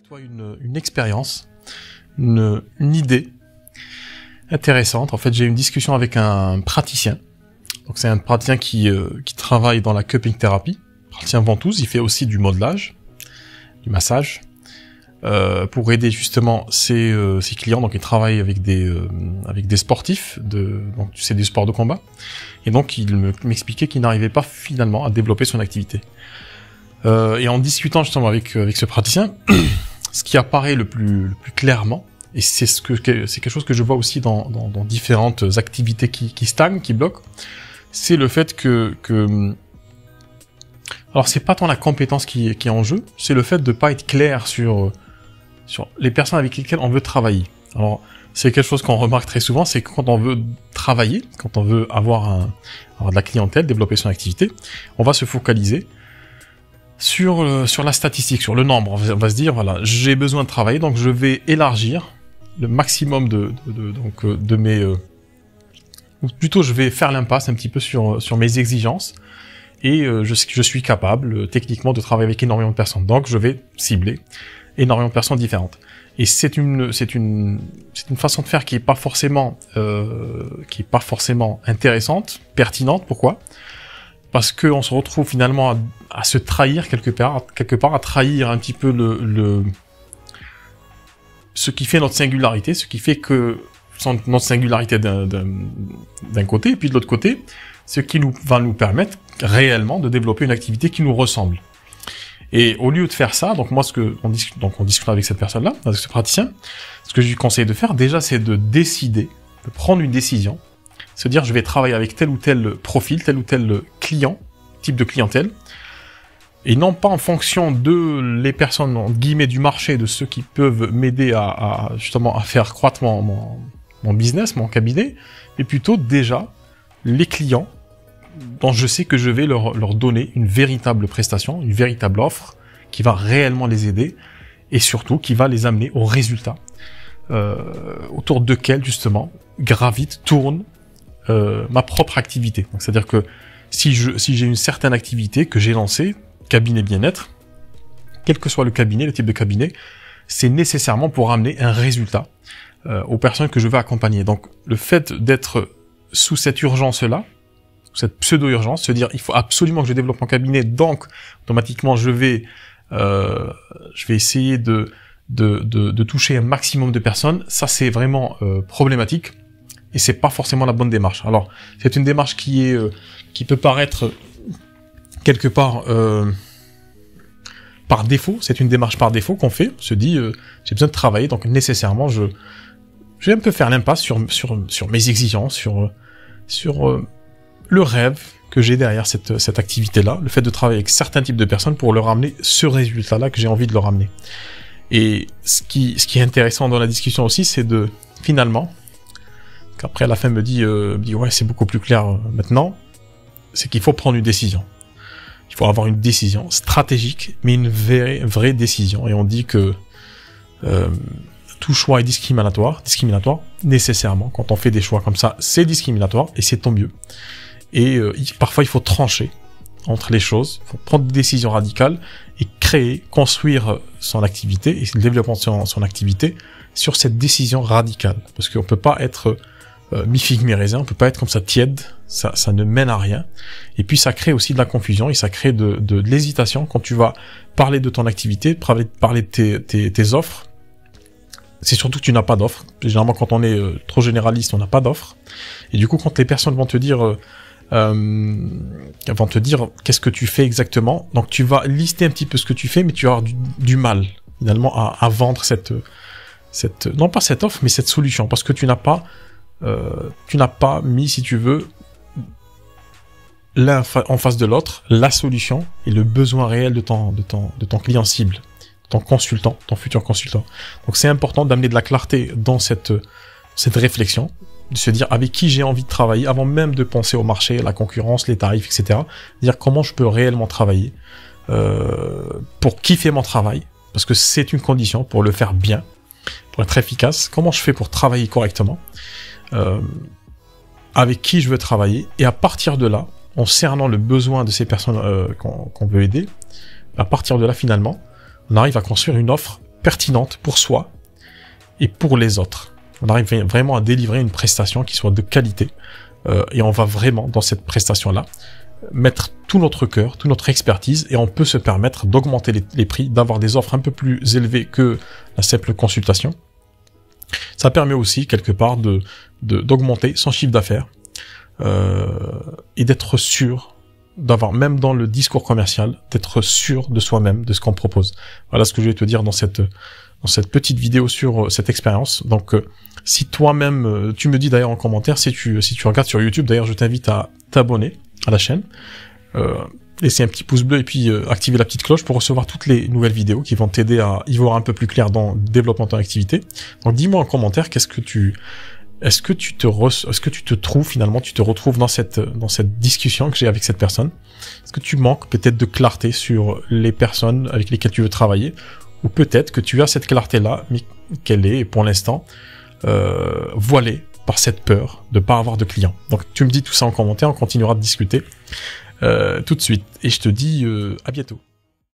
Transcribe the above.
toi une expérience, une idée intéressante. En fait, j'ai eu une discussion avec un praticien. Donc, c'est un praticien qui travaille dans la cupping thérapie, praticien ventouse. Il fait aussi du modelage, du massage, pour aider justement ses clients. Donc, il travaille avec des sportifs donc c'est du sport de combat. Et donc, il m'expliquait qu'il n'arrivait pas finalement à développer son activité. Et en discutant justement avec ce praticien, ce qui apparaît le plus clairement, et c'est quelque chose que je vois aussi dans différentes activités qui stagnent, qui bloquent, c'est le fait que alors c'est pas tant la compétence qui est en jeu, c'est le fait de pas être clair sur les personnes avec lesquelles on veut travailler. Alors c'est quelque chose qu'on remarque très souvent, c'est que quand on veut travailler, quand on veut avoir de la clientèle, développer son activité, on va se focaliser sur la statistique, sur le nombre. On va se dire, voilà, j'ai besoin de travailler, donc je vais élargir le maximum de mes... ou plutôt, je vais faire l'impasse un petit peu sur mes exigences, et je suis capable, techniquement, de travailler avec énormément de personnes. Donc, je vais cibler énormément de personnes différentes. Et c'est une façon de faire qui est pas forcément intéressante, pertinente. Pourquoi ? Parce que on se retrouve finalement à se trahir quelque part, à trahir un petit peu ce qui fait notre singularité, ce qui fait que notre singularité d'un côté, et puis de l'autre côté, ce qui va nous permettre réellement de développer une activité qui nous ressemble. Et au lieu de faire ça, donc moi on discute avec cette personne-là, avec ce praticien, ce que je lui conseille de faire déjà, c'est de décider, de prendre une décision, se dire je vais travailler avec tel ou tel profil, tel ou tel client, type de clientèle, et non pas en fonction de les personnes entre guillemets du marché, de ceux qui peuvent m'aider à justement à faire croître mon business, mon cabinet, mais plutôt déjà les clients dont je sais que je vais leur donner une véritable prestation, une véritable offre qui va réellement les aider et surtout qui va les amener au résultat autour desquels justement tourne ma propre activité. Donc, c'est-à-dire que si j'ai une certaine activité que j'ai lancée, cabinet bien-être, quel que soit le cabinet, le type de cabinet, c'est nécessairement pour amener un résultat aux personnes que je veux accompagner. Donc le fait d'être sous cette urgence-là, cette pseudo-urgence, se dire il faut absolument que je développe mon cabinet, donc automatiquement je vais essayer de toucher un maximum de personnes, ça c'est vraiment problématique. Et c'est pas forcément la bonne démarche. Alors, c'est une démarche qui peut paraître quelque part par défaut. C'est une démarche par défaut qu'on fait. On se dit, j'ai besoin de travailler, donc nécessairement, je vais un peu faire l'impasse sur mes exigences, sur le rêve que j'ai derrière cette activité-là, le fait de travailler avec certains types de personnes pour leur amener ce résultat-là que j'ai envie de leur amener. Et ce qui est intéressant dans la discussion aussi, c'est de finalement qu'après à la fin me dit ouais, c'est beaucoup plus clair maintenant, c'est qu'il faut prendre une décision. Il faut avoir une décision stratégique, mais une vraie décision. Et on dit que tout choix est discriminatoire nécessairement. Quand on fait des choix comme ça, c'est discriminatoire et c'est tant mieux. Et parfois il faut trancher entre les choses, il faut prendre des décisions radicales et construire son activité et le développement de son activité sur cette décision radicale. Parce qu'on peut pas être mi-figue, mi-raisin, on peut pas être comme ça tiède, ça ne mène à rien. Et puis ça crée aussi de la confusion et ça crée de l'hésitation quand tu vas parler de ton activité, parler de tes offres. C'est surtout que tu n'as pas d'offres. Généralement, quand on est trop généraliste, on n'a pas d'offres. Et du coup, quand les personnes vont te dire qu'est-ce que tu fais exactement, donc tu vas lister un petit peu ce que tu fais, mais tu vas avoir du mal finalement à vendre cette non pas cette offre, mais cette solution, parce que tu n'as pas mis, si tu veux, l'un en face de l'autre, la solution et le besoin réel de ton client cible, de ton consultant, ton futur consultant. Donc c'est important d'amener de la clarté dans cette réflexion, de se dire avec qui j'ai envie de travailler, avant même de penser au marché, la concurrence, les tarifs, etc. Dire comment je peux réellement travailler pour kiffer mon travail, parce que c'est une condition pour le faire bien, pour être efficace. Comment je fais pour travailler correctement, avec qui je veux travailler, et à partir de là, en cernant le besoin de ces personnes qu'on veut aider, à partir de là, finalement, on arrive à construire une offre pertinente pour soi et pour les autres. On arrive vraiment à délivrer une prestation qui soit de qualité et on va vraiment dans cette prestation-là mettre tout notre cœur, toute notre expertise et on peut se permettre d'augmenter les prix, d'avoir des offres un peu plus élevées que la simple consultation. Ça permet aussi quelque part d'augmenter son chiffre d'affaires et d'être sûr d'avoir, même dans le discours commercial, d'être sûr de soi-même, de ce qu'on propose. Voilà ce que je vais te dire dans cette petite vidéo sur cette expérience. Donc, si toi-même, tu me dis d'ailleurs en commentaire, si tu regardes sur YouTube, d'ailleurs, je t'invite à t'abonner à la chaîne, laisser un petit pouce bleu et puis activer la petite cloche pour recevoir toutes les nouvelles vidéos qui vont t'aider à y voir un peu plus clair dans le développement de ton activité. Donc, dis-moi en commentaire est-ce que tu te trouves finalement, tu te retrouves dans cette discussion que j'ai avec cette personne? Est-ce que tu manques peut-être de clarté sur les personnes avec lesquelles tu veux travailler? Ou peut-être que tu as cette clarté-là, mais qu'elle est pour l'instant voilée par cette peur de pas avoir de clients. Donc tu me dis tout ça en commentaire, on continuera de discuter tout de suite. Et je te dis à bientôt.